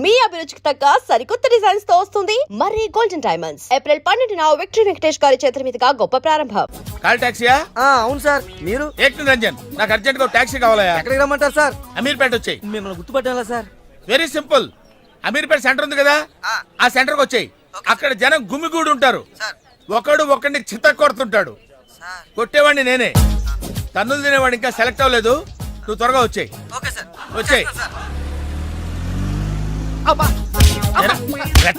మీ అభిరుచికి తగ్గ సరికొత్త డిజైన్స్ తో వస్తుంది మర్రి గోల్డెన్ డైమండ్స్. ఏప్రిల్ 12న విక్టరీ వెంకటేష్ గారి చేతుల మీదుగా గొప్ప ప్రారంభం. కాల్ టాక్సీయా? అవును సార్. మీరు? ఏక్ నిరంజన్, నాకు అర్జెంట్ గా టాక్సీ కావాలయా. ఎక్కడికి రమ్మంటారు సార్? అమీర్పేట వచ్చాయి. మిమ్మల్ని గుర్తుపట్టాలా sir? Very simple. Ameerpet centre ఉంది కదా, ఆ సెంటర్ కి వచ్చాయి. అక్కడ జనం గుమిగూడి ఉంటారు. ఒకడు ఒకడిని చిత్త కొడుతుంటాడు. కొట్టేవాడిని నేనే. తన్నులు తినేవాడు ఇంకా సెలెక్ట్ అవ్వలేదు. నువ్వు త్వరగా వచ్చాయి. వచ్చాయి.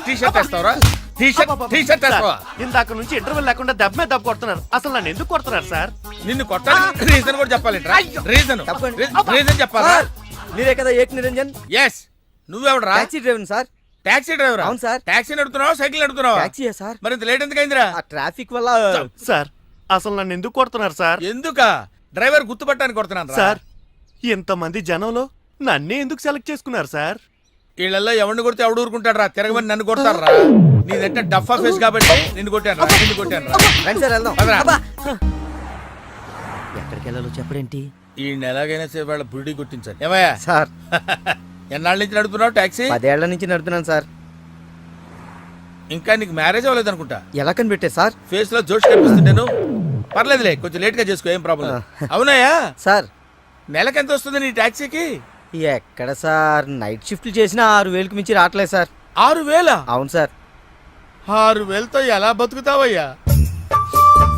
టీ-షర్ట్ వేస్తావరా? టీ-షర్ట్ వేస్తావా? ఇందాక నుంచి ఇంటర్వెల్ లేకుండా దెబ్బ మీద దెబ్బ కొడుతున్నారు. అసలు నన్ను ఎందుకు కొడుతున్నారు సార్? నిన్ను కొట్టాలి రీజన్ కూడా చెప్పాలి. రీజన్ చెప్పాలా? మీరే కదా ఏక్ నిరంజన్? ఎస్. నువ్వెవడరా? Taxi driver sir. Taxi driver? అవును సార్. టాక్సీ నడుపుతున్నావా సైకిల్ నడుపుతున్నావా? టాక్సీయే సార్. మరి ఇంత లేట్ ఎందుకు అయిందిరా? ఆ ట్రాఫిక్ వల్ల. సార్ అసలు నన్ను ఎందుకు కొడుతున్నారు సార్? ఎందుకా? డ్రైవర్ గుర్తుపట్టడానికి కొడుతున్నాను సార్. ఇంతమంది జనంలో నన్నే ఎందుకు సెలెక్ట్ చేసుకున్నారు సార్? వీళ్ళల్లో ఎవరిని కొడితే ఎవడు ఊరుకుంటాడు రా? తిరగమని నన్ను కొడతారా? నీదంటే డఫా ఫేస్ కాబట్టి నిన్ను కొట్టాను రా. రండి సార్ వెళ్దాం. పదరా. ఎక్కడికి వెళ్ళాలో చెప్పడేంటి? ఈ ఎలాగైనా సేపు వాళ్ళ బుడి కొట్టించాలి. ఏమయ్యా సార్, ఎన్నాళ్ళ నుంచి నడుపుతున్నావు టాక్సీ? 10 ఏళ్ల నుంచి నడుపుతున్నాను సార్. ఇంకా నీకు మ్యారేజ్ అవ్వలేదు అనుకుంటా. ఎలా కనిపెట్టే సార్? ఫేస్ లో జోష్ కనిపిస్తుంటేను. పర్లేదులే, కొంచెం లేట్ గా చేసుకో, ఏం ప్రాబ్లం. అవునాయా సార్, నెలకెంత వస్తుంది నీ టాక్సీకి? ఎక్కడ సార్, నైట్ షిఫ్ట్లు చేసినా 6,000కి మించి రావట్లేదు సార్. 6,000? అవును సార్. 6,000తో ఎలా బతుకుతావయ్యా?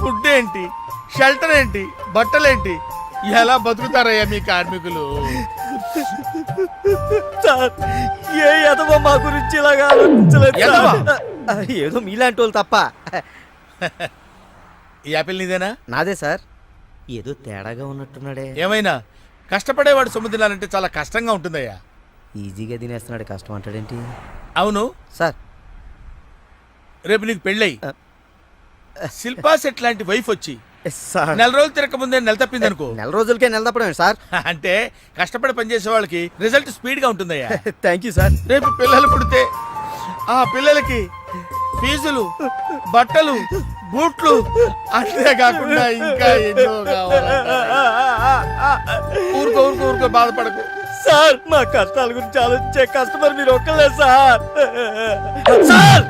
ఫుడ్ ఏంటి, షెల్టర్ ఏంటి, బట్టలేంటి, ఎలా బతుకుతారయ్యా మీ కార్మికులు? సార్, ఏ ఎదవ మా గురించి ఇలాగా ఆలోచించలేదు. ఎదవా? ఏదో మీలాంటి వాళ్ళు తప్ప. ఈ యాపిల్ నీదేనా? నాదే సార్. ఏదో తేడాగా ఉన్నట్టున్నాడే. ఏమైనా కష్టపడేవాడు సొమ్ము తినాలంటే చాలా కష్టంగా ఉంటుందయ్యా. ఈజీగా తినేస్తున్నాడు, కష్టం అంటాడేంటి? అవును సార్, రేపు నీకు పెళ్ళయి శిల్పా సెట్ లాంటి వైఫ్ వచ్చి సార్, నెల రోజులు తిరగక ముందే నెల తప్పింది అనుకో. నెల రోజులకే నెల తప్పడమే సార్. అంటే కష్టపడి పనిచేసే వాళ్ళకి రిజల్ట్ స్పీడ్ గా ఉంటుందయ్యా. Thank you sir. రేపు పిల్లలు పుడితే ఆ పిల్లలకి ఫీజులు, బట్టలు, బూట్లు, అంతేకాకుండా ఇంకా ఎన్నో కావాలి. ఊరుకో బాధపడకు సార్. మా కష్టాల గురించి ఆలోచించే కస్టమర్ మీరు ఒక్కలే సార్. సార్,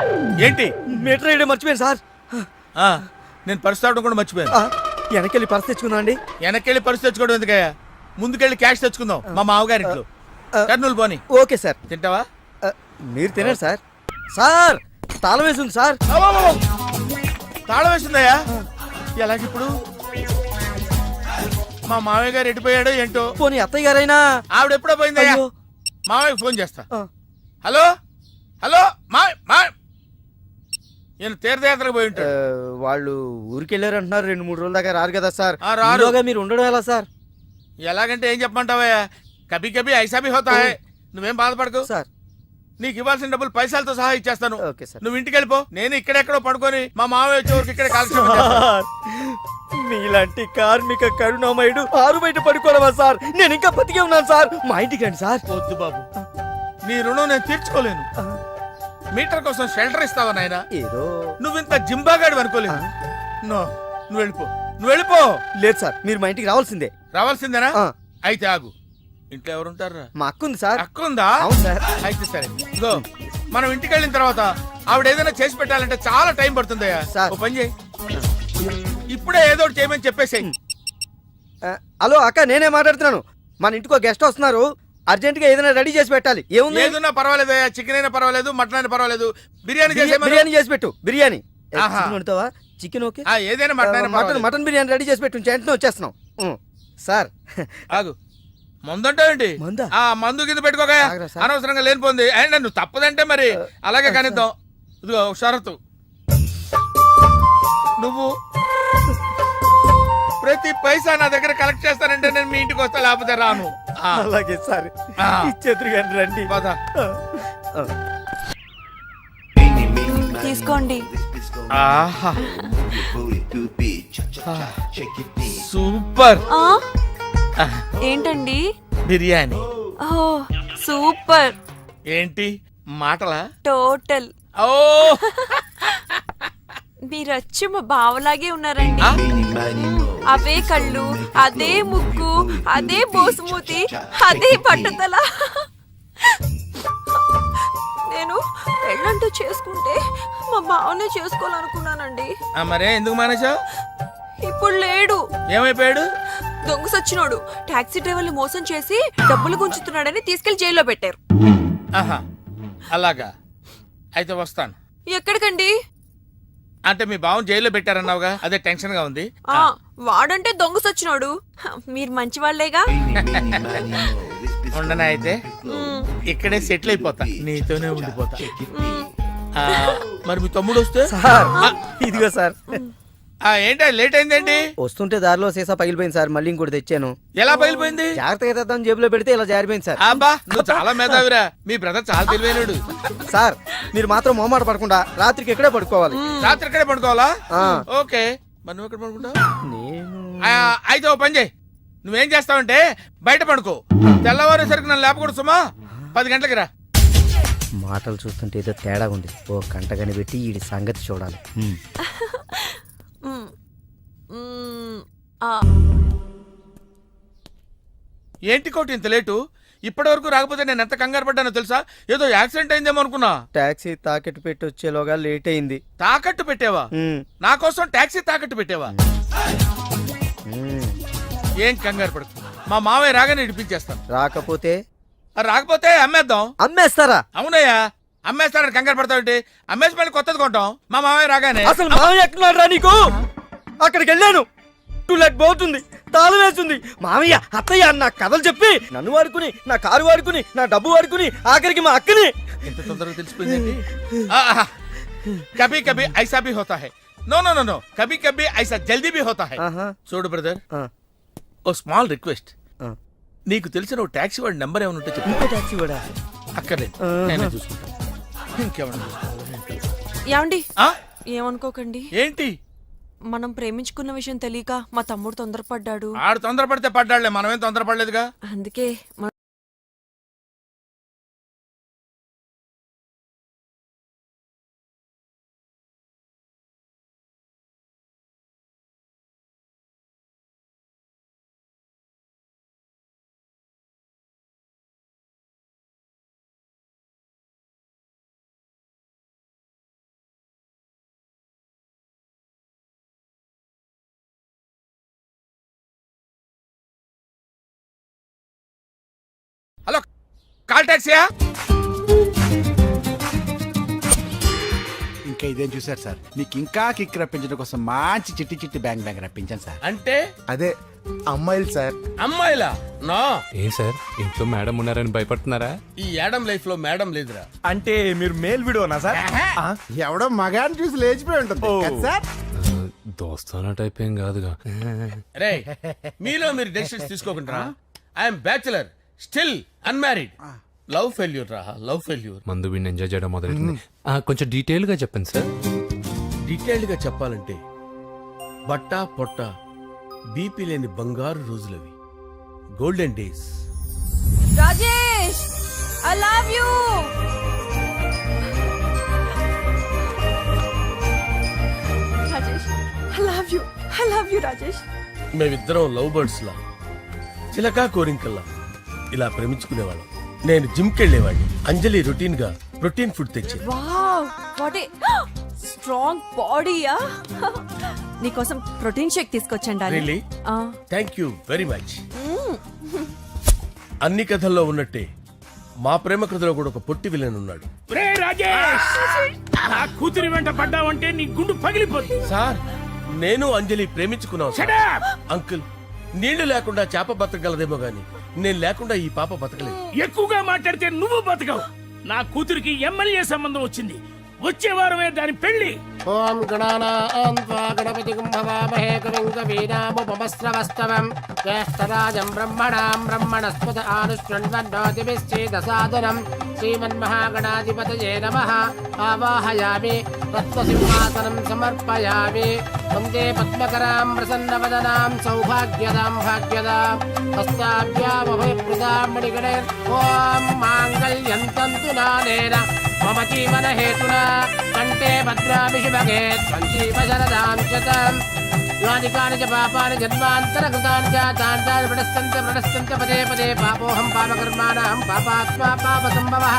ఏంటి? మీటర్ వేయడం మర్చిపోయాను సార్. నేను పర్సు తావడం కూడా మర్చిపోయాను. వెనకెళ్ళి పర్స్ తెచ్చుకున్నా అండి. వెనక్కెళ్ళి పర్సు తెచ్చుకోవడం ఎందుకయ్యా? ముందుకెళ్ళి క్యాష్ తెచ్చుకుందాం మా మామగారింట్లో. కర్నూలు పోని. Okay sir. తింటావా? మీరు తినండి సార్. సార్, తాళం వేసింది సార్. తాళం వేసిందయ్యా? ఎలాగిప్పుడు? మా మామయ్య గారు ఎడిపోయాడో ఏంటో. పోనీ అత్తయ్య గారైనా? ఆవిడ ఎప్పుడో పోయిందయ్యా. మామయ్యకి ఫోన్ చేస్తా. హలో హలో మా ఈయన తీర్థయాత్రకు పోయి ఉంటాడు. వాళ్ళు ఊరికి వెళ్ళారు అంటున్నారు. 2-3 రోజుల దాకా రారు కదా సార్. రారు. మీరు ఉండడం ఎలా సార్? ఎలాగంటే ఏం చెప్పమంటావయ్యా? కభీ కభీ ఐసా భీ హోతా హై. నువ్వేం బాధపడకు సార్. నీకు ఇవ్వాల్సిన డబ్బులు పైసలతో సహా ఇచ్చేస్తాను. Okay sir. నువ్వు ఇంటికి వెళ్ళిపో. నేను ఇక్కడెక్కడో పడుకొని మా మామయ్య వచ్చే వరకు ఇక్కడే కాల్క్షేపం చేస్తాను. మీలాంటి కార్మిక కరుణామయుడు ఆరు బయట పడుకోవడమా సార్? నేను ఇంకా బతికే ఉన్నాను సార్. మా ఇంటికి రండి సార్. వద్దు బాబు, నీ రుణం నేను తీర్చుకోలేను. మీటర్ కోసం షెల్టర్ ఇస్తావా నాయనా? ఏదో నువ్వు ఇంత జింబాగాడు అనుకోలేదు. నువ్వు వెళ్ళిపో. లేదు సార్, మీరు మా ఇంటికి రావాల్సిందే. రావాల్సిందేనా? అయితే ఆగు. ఇంట్లో ఎవరుంటారా? మా అక్క ఉంది సార్. అక్క ఉందా? అవును సార్. అయితే సరే, ఇగో మనం ఇంటికి వెళ్ళిన తర్వాత ఆవిడ ఏదైనా చేసి పెట్టాలంటే చాలా టైం పడుతుందయ్యా. ఓ పని చేయి, ఇప్పుడే ఏదో ఒకటి చేయమని చెప్పేసేయ్. హలో అక్క, నేనే మాట్లాడుతున్నాను. మన ఇంటికి గెస్ట్ వస్తున్నారు. అర్జెంట్ గా ఏదైనా రెడీ చేసి పెట్టాలి. ఏముంది? ఏదైనా పర్వాలేదు, చికెన్ అయినా పర్వాలేదు, మటన్ అయినా పర్వాలేదు, బిర్యానీ చేసి పెట్టు. బిర్యానీ వండుతావా? Chicken okay. ఏదైనా మటన్ బిర్యానీ రెడీ చేసి పెట్టు. వెంటనే వచ్చేస్తున్నాం సార్. ఆగు, మందుంటావేంటి? మందు కింద పెట్టుకోగా అనవసరంగా లేనిపోంది. అండ్ నువ్వు తప్పదంటే మరి అలాగే కనిద్దాం. ఇదిగో షరతు, నువ్వు ప్రతి పైసా నా దగ్గర కలెక్ట్ చేస్తానంటే నేను మీ ఇంటికి వస్తా, లేకపోతే రాను. అలాగే సార్. ఇచ్చేద్దరు కానీ రండి. తీసుకోండి. సూపర్. ఏంటండి? బిర్యానీ. ఓ సూపర్. ఏంటి మాటలా? టోటల్. ఓ మీరచ్చి మా బావలాగే ఉన్నారండి. అవే కళ్ళు, అదే ముక్కు, అదే బోసుమూతి, అదే పట్టుదల. పెళ్ళంటూ చేసుకుంటే మా బావనే చేసుకోవాలనుకున్నానండి. మరే ఎందుకు మానేశావు? ఇప్పుడు లేడు, ఏమైపోయాడు? దొంగ సచ్చినోడు టాక్సీ డ్రైవర్ని మోసం చేసి డబ్బులు గుంచుతున్నాడని తీసుకెళ్లి జైల్లో పెట్టారు. ఆహా, అలాగా. అయితే వస్తాను. ఎక్కడికండి? అంటే మీ బావని జైల్లో పెట్టారన్నావుగా, అదే టెన్షన్ గా ఉంది. వాడంటే దొంగ సచ్చినోడు, మీరు మంచి వాళ్ళేగా. ఉండనా అయితే ఇక్కడే సెటిల్ అయిపోతా, నీతోనే ఉండిపోతా. మరి మీ తమ్ముడు వస్తే? సార్ ఇదిగో సార్. ఏంటి లేట్ అయిందేంటి? వస్తుంటే దారిలో సీసా పగిలిపోయింది సార్, మళ్ళీ ఇంకోటి తెచ్చాను. ఎలా పగిలిపోయింది? జాగ్రత్తగా తెద్దాం జేబులో పెడితే ఇలా జారిపోయింది సార్. అబ్బా, నువ్వు చాలా మేధావిరా. మీ బ్రదర్ చాలా తెలివైనడు. సార్ మీరు మాత్రం మొహమాట పడకుండా రాత్రికి ఎక్కడే పడుకోవాలి. రాత్రి ఇక్కడే పడుకోవాలా? ఆ. ఓకే, మరి నువ్వు ఎక్కడ పడుకుంటావు? నేను అయితే ఓ పని చేయి, నువ్వేం చేస్తావంటే బయట పడుకో. తెల్లవారేసరికి నన్ను లేపకూడదు సుమా. 10 గంటలకి రా. మాటలు చూస్తుంటే ఏదో తేడా ఉంది. ఓ గంట కనిపెట్టి ఈ సంగతి చూడాలి. ఏంటి కోటి ఇంత లేటు? ఇప్పటి వరకు రాకపోతే నేను ఎంత కంగారు పడ్డానో తెలుసా? ఏదో యాక్సిడెంట్ అయిందేమో అనుకున్నా. టాక్సీ తాకెట్టు పెట్టి వచ్చేలోగా లేట్ అయింది. తాకట్టు పెట్టావా? నా కోసం టాక్సీ తాకట్టు పెట్టావా? ఏం కంగారు పడకు, మా మావయ్య రాగానే ఇడిపించేస్తాను. రాకపోతే? రాకపోతే అమ్మేద్దాం. అమ్మేస్తారా? అవునయ్యా, అమ్మేస్తానని కంగారు పడతావు. అమ్మేసి మళ్ళీ కొత్తది కొంటాం మా మావయ్య రాగానే. అసలు మామయ్య ఎక్కడున్నాడు రా నీకు? అక్కడికి వెళ్ళాను, టూలెట్ పోతుంది, తాళం వేస్తుంది. మామయ్య అత్తయ్య అన్న కథలు చెప్పి నన్ను వాడుకుని, నా కారు వాడుకుని, నా డబ్బు వాడుకుని, ఆఖరికి మా అక్కని. ఎంత తొందరగా తెలిసిపోయింది. కభీ కభీ ఐసా భీ హోతా హై. నో నో నో నో, కభీ కభీ ఐసా జల్దీ భీ హోతా హై. చూడు బ్రదర్, ఓ స్మాల్ రిక్వెస్ట్. నీకు తెలిసిన ఓ టాక్సీ వాడి నెంబర్ ఏమైనా ఉంటే చెప్పు. టాక్సీ వాడా? అక్కర్లేదు, నేనే చూసుకుంటాను. ఇంకేమన్నా ఏమండి, ఏమనుకోకండి. ఏంటి? మనం ప్రేమించుకున్న విషయం తెలియక మా తమ్ముడు తొందరపడ్డాడు. ఆడు తొందరపడితే పడ్డాడులే, మనమేం తొందరపడలేదుగా. అందుకే హలో, కాల్ టాక్సీయా? ఇంకా ఇదేం చూసారు సార్, మీకు ఇంకా కిక్ రప్పించడం కోసం మంచి చిట్టి చిట్టి బ్యాంగ్ బ్యాంగ్ రప్పించాను సార్. అంటే అదే అమ్మాయిలు సార్. అమ్మాయిలా? నా ఏం సార్, ఇంట్లో మేడం ఉన్నారని భయపడుతున్నారా? ఈ యాడమ్ లైఫ్ లో మేడం లేదురా. అంటే మీరు మేల్ వీడియోనా సార్? ఎవడో మగాన్ని చూసి లేచిపోయి ఉంటుంది కదా సార్. దోస్తానా టైప్ ఏం కాదుగా. రే, మీలో మీరు డెసిషన్స్ తీసుకోకుండా. I'm bachelor, still unmarried. Love failure రా, లవ్ ఫెయిల్యూర్. మందు వీడిని ఎంజాయ్ చేయడం మొదలైంది. కొంచెం డీటెయిల్ గా చెప్పండి సార్. డీటెయిల్డ్ గా చెప్పాలంటే బట్టా పొట్ట బీపీ లేని బంగారు రోజులవి, golden days. Rajesh, I love you. Rajesh, I love you, I love you Rajesh. మేమిద్దరం లవ్ బర్డ్స్ లా, చిలకా కోరింకల్లా ఇలా ప్రేమించుకునేవాళ్ళం. నేను జిమ్ కెళ్ళేవాడిని, అంజలి రొటీన్ గా ప్రోటీన్ ఫుడ్ తెచ్చి. వావ్, వాట్ ఏ స్ట్రాంగ్ బాడీయా. నీకోసం ప్రోటీన్ షేక్ తీసుకొచ్చండి. Really? Thank you very much. అన్ని కథల్లో ఉన్నట్టే మా ప్రేమ కథలో కూడా ఒక పొట్టి విలన్ ఉన్నాడు. కూతురి వెంట పడ్డావంటే నీ గుండు పగిలిపోతుంది. సార్, నేను అంజలి ప్రేమించుకున్నాను. అంకుల్, నీళ్లు లేకుండా చేప బతకగలదేమో గాని నేను లేకుండా ఈ పాప బతకలేదు. ఎక్కువగా మాట్లాడితే నువ్వు బతకవు. నా కూతురికి ఎమ్మెల్యే సంబంధం వచ్చింది, వచ్చే వారమే దాని పెళ్లి. ఓం గణపతి కుంభవామహే కవిం కవీనాముపమస్రవస్తవం జ్యేష్ఠరాజం బ్రహ్మణాం బ్రహ్మణస్పత ఆనుష్ణ్వన్నోతిభిశ్చేదసాదనం శ్రీమన్మహాగణాధిపతయే నమః. ఆవాహయామి తత్వసింహాసనం సమర్పయామి. వందే పద్మకరాం ప్రసన్నవదనాం సౌభాగ్యదాం భాగ్యదాం హస్తాభ్యామభయప్రదాం మణిగణే. ఓం మాంగళ్యం తంతు నానేన మమ జీవన హేతునా కంటే భద్రామి శుభగే సంజీవ శరదాం శతం. యాని కాని చ పాపాని జన్మాంతరకృతాని చ తాని ప్రణశ్యంత పదే పదే పాపోహం పాపకర్మాణం పాపాత్మా పాప సంభవః.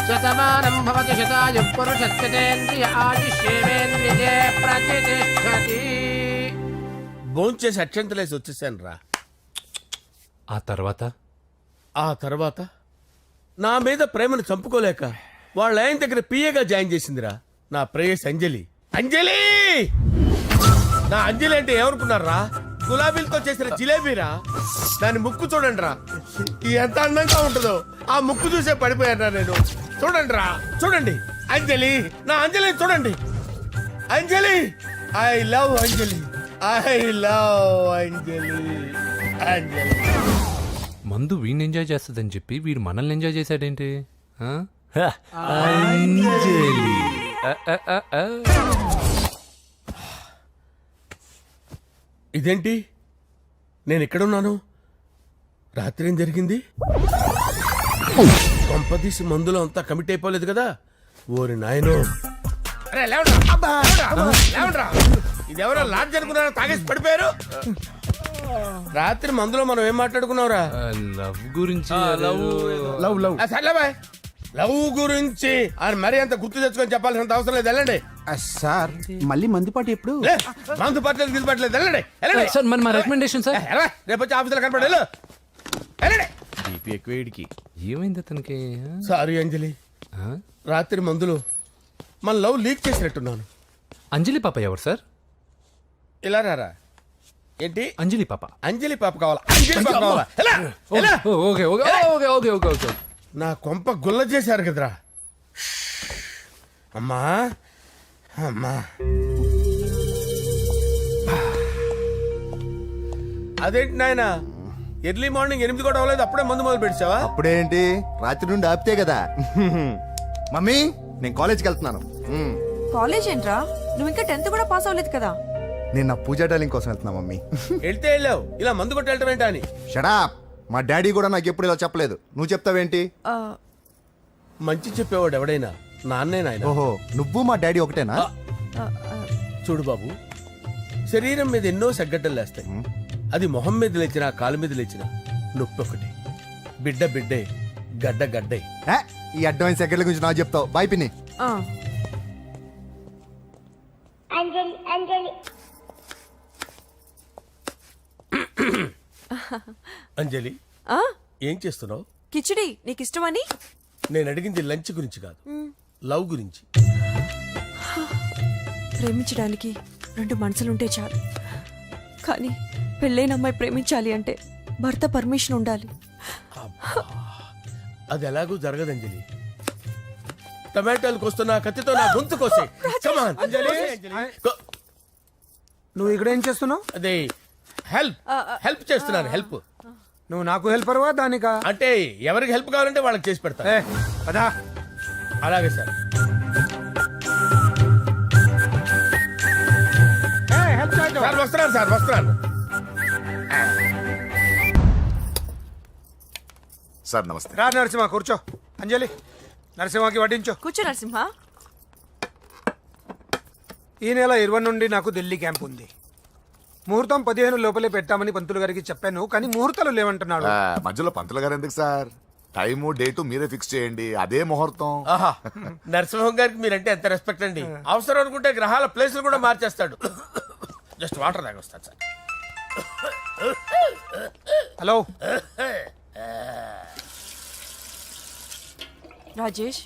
శతమానం భవతి శతాయుః పురుషస్యతేంద్రియ ఆయుష్యేవేంద్రియే ప్రతిష్టతి. భోంచేసి అక్షంతలేసి వచ్చేసాను రా. ఆ తర్వాత ఆ తర్వాత నా మీద ప్రేమను చంపుకోలేక వాళ్ళ ఆయన దగ్గర పిఏగా జాయిన్ చేసిందిరా నా ప్రేయస్ అంజలి. అంజలి నా అంజలి అంటే ఏమనుకున్నారా? గులాబీలతో చేసిన జిలేబీరా. దాని ముక్కు చూడండి రా, ఎంత అందంగా ఉంటుందో. ఆ ముక్కు చూసే పడిపోయారా నేను. చూడండి రా, చూడండి అంజలి, నా అంజలిని చూడండి. Anjali, I love Anjali, I love Anjali. Anjali మందు వీడిని ఎంజాయ్ చేస్తుందని చెప్పి వీడు మనల్ని ఎంజాయ్ చేశాడేంటి? ఆ? హ, అంజలి. ఆ. ఇదేంటి, నేను ఎక్కడున్నాను? రాత్రి ఏం జరిగింది? కొంపదీసి మందులో అంతా కమిట్ అయిపోలేదు కదా? ఓరి నాయనో. అరే లేవండ్రా, లేవండ్రా. ఇదెవరో లాడ్జ్ అనుకున్నారో తాగేసి పడిపోయారు. రాత్రి మందులో మనం ఏం మాట్లాడుకున్నావురా? లవ్ గురించి లవ్ సర్లే బాయ్, లవ్ గురించి ఆయన మరీ అంత గుర్తు తెచ్చుకొని చెప్పాల్సినంత అవసరం లేదు. వెళ్ళండి. సార్ మళ్ళీ మందుపాటి ఎప్పుడు? లే, మందు పట్టలేదు గిల్లు పట్టలేదు. వెళ్ళండి, వెళ్ళండి. సార్ మరి మా రికమెండేషన్ సార్. ఎలా? రేపు వచ్చి ఆఫీసులో కనపడి వెళ్ళు. వెళ్ళండి. ఏమైంది అతనికి? సారీ అంజలి, ఆ? రాత్రి మందులో మన లవ్ లీక్ చేసినట్టున్నాను. అంజలి పాప ఎవరు సార్? ఇలా రారా. ఏంటి? అంజలి పాప. అంజలి పాప కావాలా? అంజలి పాప కావాలా? ఎలా? ఎలా? Okay okay okay okay okay okay. నా కొంప గుల్ల చేశారు కదరా. అమ్మా అమ్మా, అదేంటి నాయన, ఎర్లీ మార్నింగ్ 8 కూడా అవ్వలేదు, అప్పుడే మందు మొదలు పెట్టావా? అప్పుడేంటి, రాత్రి నుండి ఆపితే కదా. మమ్మీ, నేను కాలేజ్కి వెళ్తున్నాను. కాలేజ్ ఏంట్రా, నువ్వు ఇంకా 10th కూడా పాస్ అవ్వలేదు కదా. నేను నా పూజా డాలింగ్ కోసం వెళ్తున్నా మమ్మీ. వెళ్తే వెళ్ళావు, ఇలా మందు కొట్టి వెళ్ళటం ఏంటా అని. షడా, మా డాడీ కూడా నాకు ఎప్పుడు ఇలా చెప్పలేదు. నువ్వు చెప్తావేంటి? ఆ, మంచి చెప్పేవాడు ఎవడైనా నాన్నే నాయన. ఓహో, నువ్వు మా డాడీ ఒకటేనా? ఆ, ఆ, చూడు బాబు, శరీరం మీద ఎన్నో సగ్గడ్డలు లేస్తాయి. అది మొహం మీద లేచినా కాలు మీద లేచినా నొప్పి ఒకటి. బిడ్డ బిడ్డే, గడ్డ గడ్డే. ఏ, ఈ అడ్వాన్స్ సెకండ్ల గురించి నాకు చెప్తావు. బాయ్ పిన్ని. ఆ. అంజలి, ఆ? ఏం చేస్తున్నావు? కిచిడి నీకు ఇష్టమని. నేను అడిగింది లంచ్ గురించి కాదు, లవ్ గురించి. ప్రేమించడానికి 2 మనసులుంటే చాలు, కానీ పెళ్ళైన అమ్మాయి ప్రేమించాలి అంటే భర్త పర్మిషన్ ఉండాలి. అది ఎలాగూ జరగదు అంజలి. టమాటాలు కోస్తున్నా కత్తితో నా గొంతు కోసే. Come on. గో. నువ్వు ఇక్కడ ఏం చేస్తున్నావు? అదే హెల్ప్ చేస్తున్నాను. హెల్ప్ నువ్వు నాకు హెల్పర్వా దానికా? అంటే ఎవరికి హెల్ప్ కావాలంటే వాళ్ళకి చేసి పెడతా. అదా అలాగే సార్. సార్ వస్తున్నాను, సార్ వస్తున్నాను. సార్ నమస్తే. రా నరసింహ, కూర్చో. అంజలి, నరసింహకి వడ్డించో. కూర్చో నరసింహ. ఈ నెల 20 నుండి నాకు ఢిల్లీ క్యాంప్ ఉంది. ముహూర్తం 15 లోపలే పెట్టామని పంతులు గారికి చెప్పాను, కానీ ముహూర్తాలు లేవంటున్నాడు. మధ్యలో పంతులు గారు ఎందుకు సార్? టైము డేటు మీరే ఫిక్స్ చేయండి, అదే ముహూర్తం. ఆహా, నరసింహం గారికి మీరంటే ఎంత రెస్పెక్ట్ అండి. అవసరం అనుకుంటే గ్రహాల ప్లేసులు కూడా మార్చేస్తాడు. జస్ట్ వాటర్ తాగొస్తాను సార్. హలో, రాజేష్,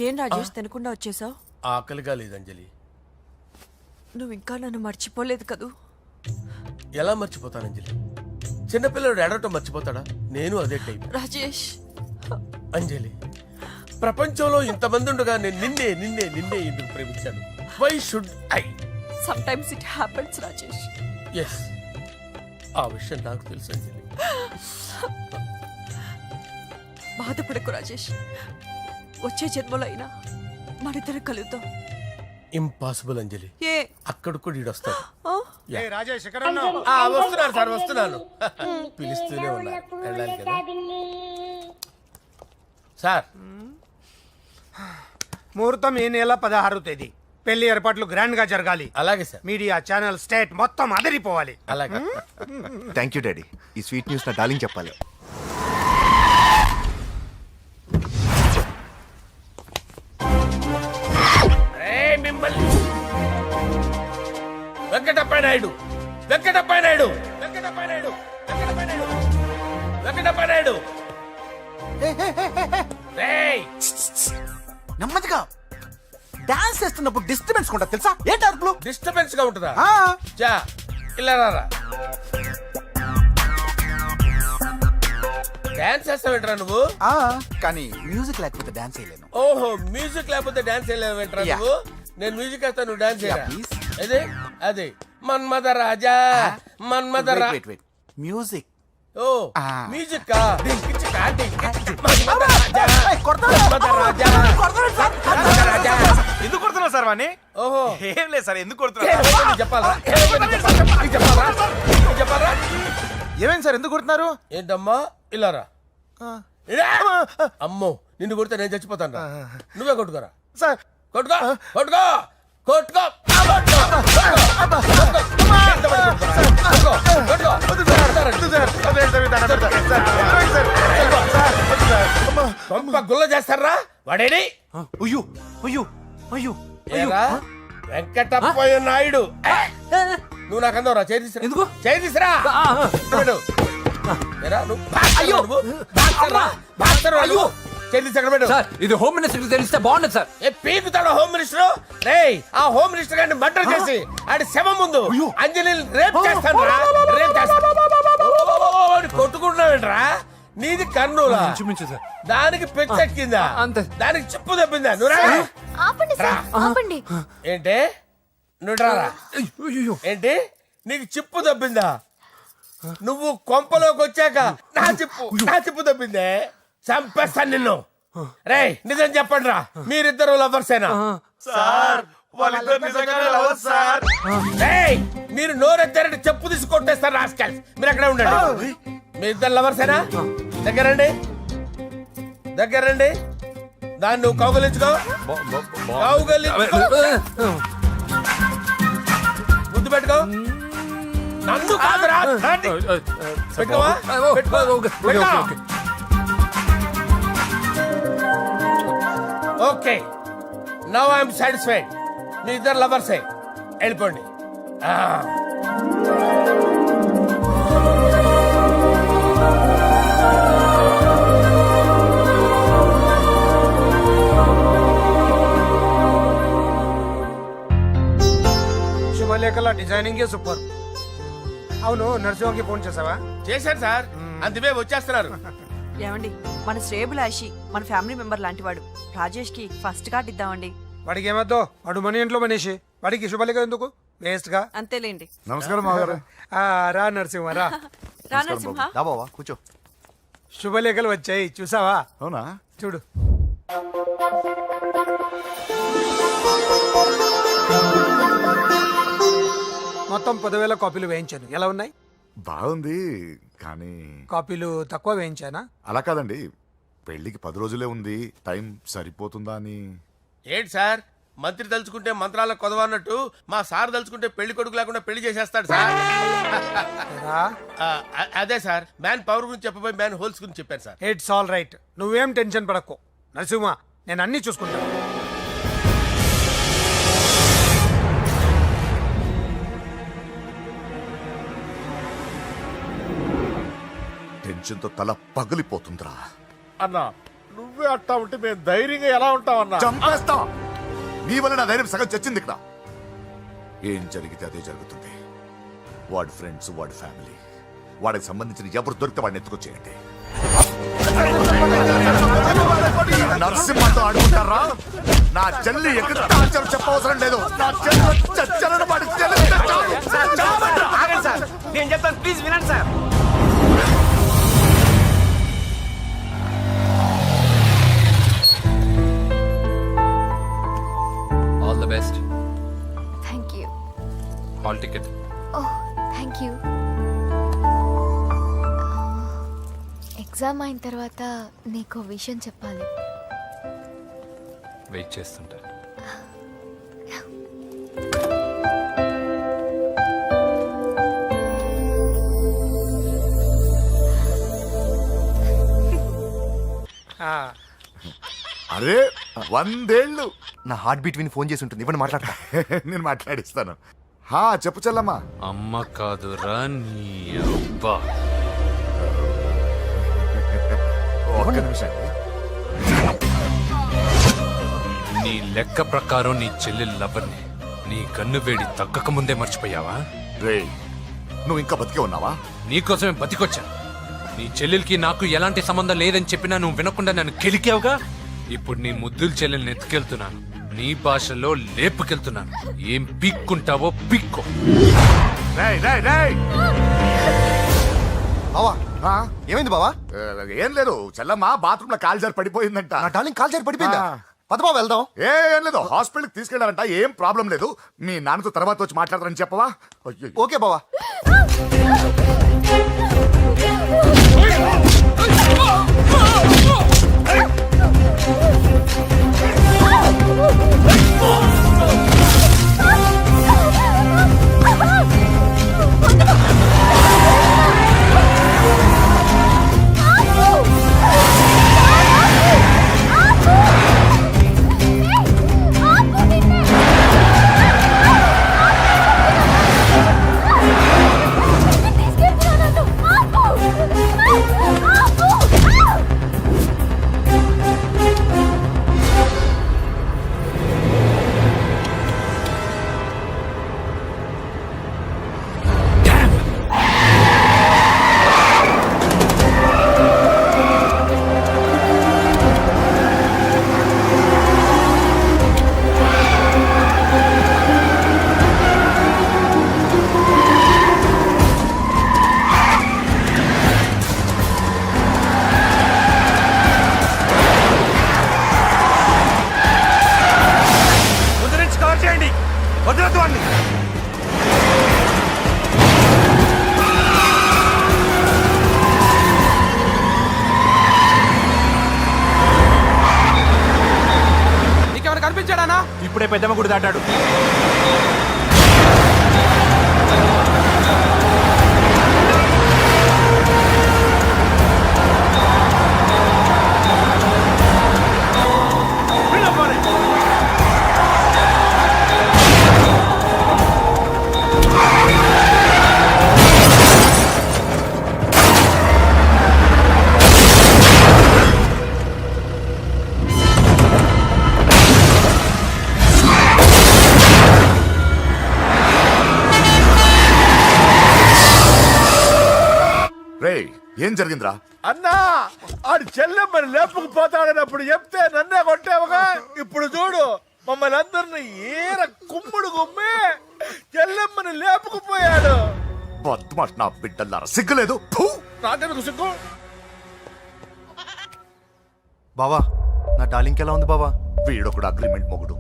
ఏం రాజేష్ తినకుండా వచ్చేసావు? ఆకలిగా లేదు అంజలి. నువ్వు ఇంకా నన్ను మర్చిపోలేదు కదూ? ఎలా మర్చిపోతాను అంజలి? చిన్నపిల్లడు ఏడవటం మర్చిపోతాడా? నేను అదే టైప్. రాజేష్, అంజలి, ప్రపంచంలో ఇంతమంది ఉండగా నేను నిన్నే నిన్నే నిన్నే ఎందుకు ప్రేమించాను? Why should I? Sometimes it happens Rajesh. Yes, ఆ విషయం నాకు తెలుసు అంజలి. బాధపడకు రాజేష్, వచ్చే జన్మలో అయినా మనిద్దరం కలుద్దాం. ఇంపాసిబుల్ అంజలి. ఏ అక్కడ కూడా ఈడొస్తాడు. ఆ? రాజేష్ ఎక్కడ వస్తున్నాను సార్, వస్తున్నాను. పిలుస్తూనే ఉన్నా, వెళ్ళాలి కదా సార్. ముహూర్తం ఈ నెల 16వ తేదీ. పెళ్లి ఏర్పాట్లు గ్రాండ్ గా జరగాలి. అలాగే సార్. మీడియా ఛానల్ స్టేట్ మొత్తం అదిరిపోవాలి. అలాగే. Thank you daddy. ఈ స్వీట్ న్యూస్ నా డార్లింగ్ చెప్పాలి. వెంకటప్ప నాయుడు వెంకటప్ప నాయుడు వెంకటప్ప నాయుడు వెంకటప్ప నాయుడు వెంకటప్ప నాయుడు రేయ్ నెమ్మదిగా డాన్స్ చేస్తున్నప్పుడు డిస్టర్బెన్స్ కూడా తెలుసా ఏంటి అరుపులు డిస్టర్బెన్స్ గా ఉంటుందా ఆ, చా ఇలా రారా డాన్స్ చేస్తావేంట్రా నువ్వు ఆ, కానీ మ్యూజిక్ లేకపోతే డాన్స్ చేయలేను ఓహో మ్యూజిక్ లేకపోతే డాన్స్ చేయలేవేంట్రా Yeah. నువ్వు నేను మ్యూజిక్ వేస్తాను నువ్వు డాన్స్ చేయరా please. అదే అదే మన్మద రాజా మన్మద రా వెయిట్ వెయిట్ మ్యూజిక్ ఓ Ah. మ్యూజిక్ కా డింకిచ్ కా డింకిచ్ మన్మద రాజా మన్మద రాజా మన్మద రాజా ఎందుకు కొడుతున్నావు సార్ వాణ్ణి ఓహో ఏం లేదు సార్ ఎందుకు ఏమైందో నీకు చెప్పాలా ఏమైందో నీకు చెప్పాలా నీకు చెప్పాలా ఏమైంది సార్ ఎందుకు కొడుతున్నారు ఏంటమ్మా ఇలా రా అమ్మో నిన్ను కొడితే నేను చచ్చిపోతాను రా నువ్వే కొట్టుకోరా సార్ కొట్టుకో కొట్టుకో కొట్టుకో కొంప గుల్ల చేస్తారా వాడేడి అయ్యో అయ్యో అయ్యో ఏరా వెంకటప్పయ్య నాయుడు నువ్వు నాకు అందవరా చేతిసిరా ఎందుకు? చేతిసిరా సార్ ఇది హోమ్ మినిస్టర్ తెలిస్తే బాగుండదు సార్. పీకుతాడు హోమ్ మినిస్టర్ రేయ్ ఆ హోమ్ మినిస్టర్ గారిని మర్డర్ చేసి ఆడి శవం ముందు అంజలి రేప్ చేస్తాను రేప్ చేస్తాను కొట్టుకుంటున్నావేంట్రా నీది కర్నూలా ఇంచుమించు సార్. దానికి పెచ్చెక్కిందా అంతే. దానికి చిప్పు తప్పిందా నువ్వు రా. ఆపండి సార్ ఆపండి ఏంటి నువ్వు రారా అయ్యో ఏంటి నీకు చిప్పు తప్పిందా నువ్వు కొంపలోకి వచ్చాక నా చిప్పు తప్పిందే చంపేస్తాను నిన్ను రేయ్ నిజం చెప్పండి రా మీరిద్దరు లవర్సేనా వాళ్ళిద్దరు నిజంగానే లవర్స్ సార్ రేయ్ మీరు నోరెత్తారంటే చెప్పు తీసి కొట్టేస్తారు రాస్కల్స్ మీరు అక్కడే ఉండండి మీ ఇద్దరు లవర్సేనా దగ్గరండి దాన్ని నువ్వు కౌగలించుకో ముద్దు పెట్టుకో నన్ను కాదురా రండి. పెట్టుకోవా? పెట్టుకో. ఓకే నౌ ఐఎమ్ సాటిస్ఫైడ్ మీ ఇద్దరు లవర్సే వెళ్ళిపోండి శుభలేఖల డిజైనింగ్ సూపర్ అవును నరసింహకి ఫోన్ చేసావా చేశాను సార్ అందువే వచ్చేస్తున్నారు ఏమండి మన శ్రేయబులాషి మన ఫ్యామిలీ మెంబర్ లాంటి వాడు రాజేష్ కి ఫస్ట్ కార్డ్ ఇద్దామండి వాడికి ఏమద్దో వాడు మన ఇంట్లో మనిషి వాడికి శుభలేఖ ఎందుకు వేస్ట్ గా అంతేలేండి నమస్కారం మామగారు రా నరసింహ రా రా నరసింహ దాబావా కూర్చో శుభలేఖలు వచ్చాయి చూసావా అవునా చూడు మొత్తం 10,000 కాపీలు వేయించాను ఎలా ఉన్నాయి బాగుంది కానీ కాపీలు తక్కువ వేయించానా అలా కాదండి పెళ్లికి 10 రోజులే ఉంది టైం సరిపోతుందా అని ఏంటి సార్ మంత్రి తలుచుకుంటే మంత్రాలకు కొదవన్నట్టు మా సార్ తలుచుకుంటే పెళ్లి కొడుకు లేకుండా పెళ్లి చేసేస్తాడు సార్ రా అదే సార్ మ్యాన్ పవర్ గురించి చెప్పబోయి మ్యాన్ హోల్స్ గురించి చెప్పారు సార్ ఇట్స్ ఆల్ రైట్ నువ్వేం టెన్షన్ పడకు నరసింహ నేను అన్ని చూసుకుంటాను టెన్షన్తో తల పగిలిపోతుందిరా అన్నా నువ్వే అట్టా ఉంటే మేము ధైర్యంగా ఎలా ఉంటామన్నా చంపేస్తా నీ వల్ల నా ధైర్యం సగం చచ్చింది ఇక్కడ ఏం జరిగితే అదే జరుగుతుంది వాడి ఫ్రెండ్స్ వాడి ఫ్యామిలీ వాడికి సంబంధించిన ఎవరు దొరికితే వాడిని ఎత్తుకొచ్చేయండి నరసింహతో ఆడుకుంటారా నా చెల్లి ఎక్కడ టార్చర్ చెప్పవసరం లేదు నా చెల్లి చచ్చలను వాడి నేను చెప్తాను ప్లీజ్ వినండి sir all the best. Thank you hall ticket. Oh thank you exam అయిన తర్వాత నీకు విషయం చెప్పాలి వెయిట్ చేస్తుంటా. అరే 100 ఏళ్ళు నా హార్ట్ బీట్ విని ఫోన్ చేసి ఉంటుంది ఇవ్వండి మాట్లాడతా నేను మాట్లాడిస్తాను హా చెప్పు చెల్లమ్మా. అమ్మ కాదురా నీ అబ్బా. ఒక్క నిమిషం. నీ లెక్క ప్రకారం నీ చెల్లెలు లవర్ని నీ కన్ను వేడి తగ్గక ముందే మర్చిపోయావా? రే నువ్వు ఇంకా బతికే ఉన్నావా? నీకోసమే బతికొచ్చా. నీ చెల్లెలకి నాకు ఎలాంటి సంబంధం లేదని చెప్పినా నువ్వు వినకుండా నన్ను కెలికావుగా. ఇప్పుడు నీ ముద్దుల చెల్లెల్ని ఎత్తుకెళ్తున్నాను, నీ భాషలో లేపుకెళ్తున్నాను. ఏం పీక్కుంటావో పీక్కో. రేయ్ రేయ్ రేయ్. బావా ఆ? ఏమైంది బావా? ఏం లేదు చెల్లమ్మ బాత్రూమ్ లో కాలు జారి పడిపోయిందంట. నా డార్లింగ్ కాల్ చేరి పడిపోయిందా? పద బావ వెళ్దాం. ఏం లేదు హాస్పిటల్కి తీసుకెళ్లారంట. ఏం ప్రాబ్లం లేదు. మీ నాన్నతో తర్వాత వచ్చి మాట్లాడతారని చెప్పవా? అయ్యో. ఓకే బావా. ఇప్పుడే పెద్దమ్మ గుడి దాటాడు. ఏం జరిగిందిరా? అన్నా ఆడు చెల్లెమ్మని లేపుకుపోతాడనప్పుడు చెప్తే నన్నే కొట్టావుగా. ఇప్పుడు చూడు మమ్మల్ని అందరిని ఏర కుమ్ముడు కుమ్మి చెల్లెమ్మని లేపుకుపోయాడు. బద్మాష్ నా బిడ్డల్లారా, సిగ్గులేదు? ఫు! నాకెందుకు సిగ్గు? బావా నా డార్లింగ్ ఎలా ఉంది బావా? వీడొకడు అగ్రిమెంట్ మొగుడు.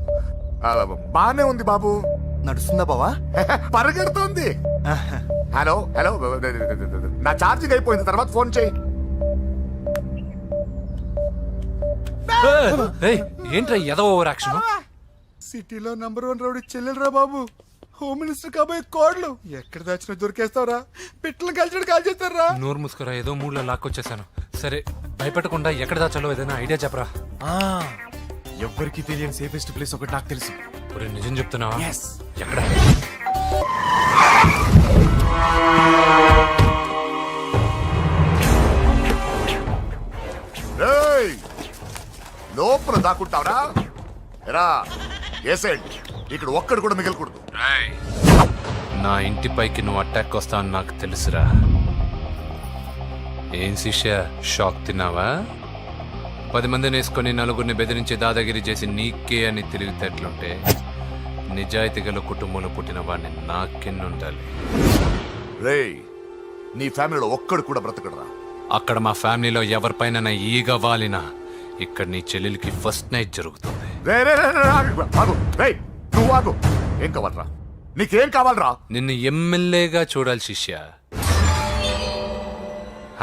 బానే ఉంది బాబు. నడుస్తుందా బావా? పరిగెడుతుంది. హలో హలో, నా ఛార్జింగ్ అయిపోయింది, తర్వాత ఫోన్ చేయి. ఏంట్రా ఎదో ఓవర్ యాక్షన్? సిటీలో నంబర్ 1 రౌడీ చెల్లెలరా బాబు. హోమ్ మినిస్టర్ కాబోయే కోడ్లు ఎక్కడ దాచినా దొరికేస్తావరా? పిట్టలు కలిసి కాల్ చేస్తారా? నోరు ముసుకురా, ఏదో మూడ్లో లాక్కొచ్చేసాను. సరే భయపెట్టకుండా ఎక్కడ దాచాలో ఏదైనా ఐడియా చెప్పరా. ఎవ్వరికి తెలియని సేఫెస్ట్ ప్లేస్ ఒకటి నాకు తెలుసు. ఒరే నిజం చెప్తున్నావా? ఎక్కడ? లోపల దాక్కుంటావరా? ఎరా ఏసెంట్, ఇక్కడ ఒక్కడు కూడా మిగలకూడదు. నా ఇంటిపైకి నువ్వు అటాక్ వస్తావని నాకు తెలుసురా. ఏం శిష్య, షాక్ తిన్నావా? 10 మందిని వేసుకొని నలుగురిని బెదిరించి దాదాగిరి చేసి నీకే అని తెలివితేటలుంటే నిజాయితీ గల కుటుంబంలో పుట్టిన వాడిని నాకెన్నుండాలి. రేయ్, నీ ఫ్యామిలీలో ఒక్కడు కూడా బ్రతకడరా? అక్కడ మా ఫ్యామిలీలో ఎవరిపైన ఈగ వాలినా ఇక్కడ నీ చెల్లెలికి ఫస్ట్ నైట్ జరుగుతుంది. నువ్వు ఆగు. ఏం కావాలరా? నీకేం కావాలరా? నిన్ను ఎమ్మెల్యేగా చూడాలి శిష్య.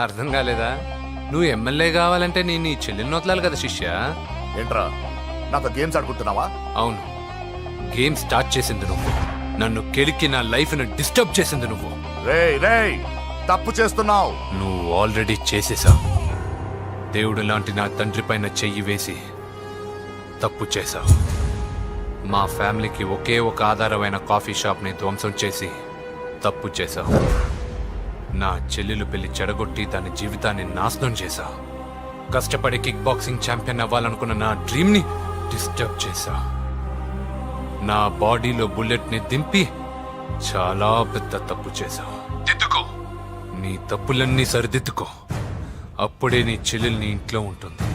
అర్థం కాలేదా? నువ్వు ఎమ్మెల్యే కావాలంటే నేను నీ చెల్లెల్ని వదలాలి కదా శిష్య. ఏంట్రా నాతో గేమ్స్ ఆడుకుంటున్నావా? అవును, గేమ్ స్టార్ట్ చేసింది నువ్వు. నన్ను కెలికి నా లైఫ్ ను డిస్టర్బ్ చేసింది నువ్వు. రేయ్ రేయ్, తప్పు చేస్తున్నావు. నువ్వు ఆల్రెడీ చేసేసావు. దేవుడు లాంటి నా తండ్రి పైన చెయ్యి వేసి తప్పు చేశావు. మా ఫ్యామిలీకి ఒకే ఒక ఆధారమైన కాఫీ షాప్ని ధ్వంసం చేసి తప్పు చేశావు. నా చెల్లెలు పెళ్లి చెడగొట్టి దాని జీవితాన్ని నాశనం చేశావు. కష్టపడి కిక్ బాక్సింగ్ ఛాంపియన్ అవ్వాలనుకున్న నా డ్రీమ్ని డిస్టర్బ్ చేశావు. నా బాడీలో బుల్లెట్ని దింపి చాలా పెద్ద తప్పు చేశావు. దిద్దుకో, నీ తప్పులన్నీ సరిదిద్దుకో. అప్పుడే నీ చెల్లెలు నీ ఇంట్లో ఉంటుంది.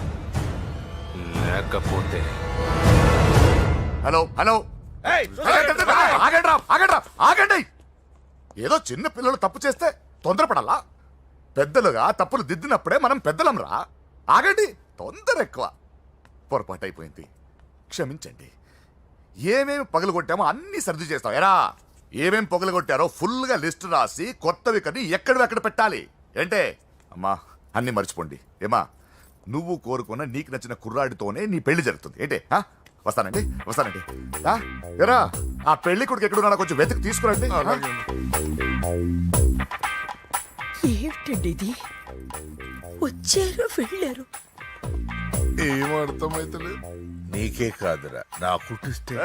లేకపోతే హలో హలో ఆగండి రా, ఆగండి రా, ఆగండి. ఏదో చిన్న పిల్లలు తప్పు చేస్తే తొందరపడాలా? పెద్దలుగా తప్పులు దిద్దినప్పుడే మనం పెద్దలం రా. ఆగండి, తొందర ఎక్కువ. పొరపాటు అయిపోయింది, క్షమించండి. ఏమేమి పగలగొట్టామో అన్ని సర్ది చేస్తాం. ఎరా ఏమేం పగలగొట్టారో ఫుల్గా లిస్ట్ రాసి కొత్తవి కని ఎక్కడ పెట్టాలి. ఏంటే అమ్మా, అన్ని మర్చిపోండి. ఏమా, నువ్వు కోరుకున్న నీకు నచ్చిన కుర్రాడితోనే నీ పెళ్లి జరుగుతుంది. ఏంటే వస్తానండి, వస్తానండి. ఎరా ఆ పెళ్లి కొడుకు ఎక్కడున్నా కొంచెం వెతికి తీసుకురండి. ఏమిటండి ఇది? వచ్చారు వెళ్ళారు. ఏం అర్థమైతలేదు. నీకే కాదురా, నా కుటిస్తే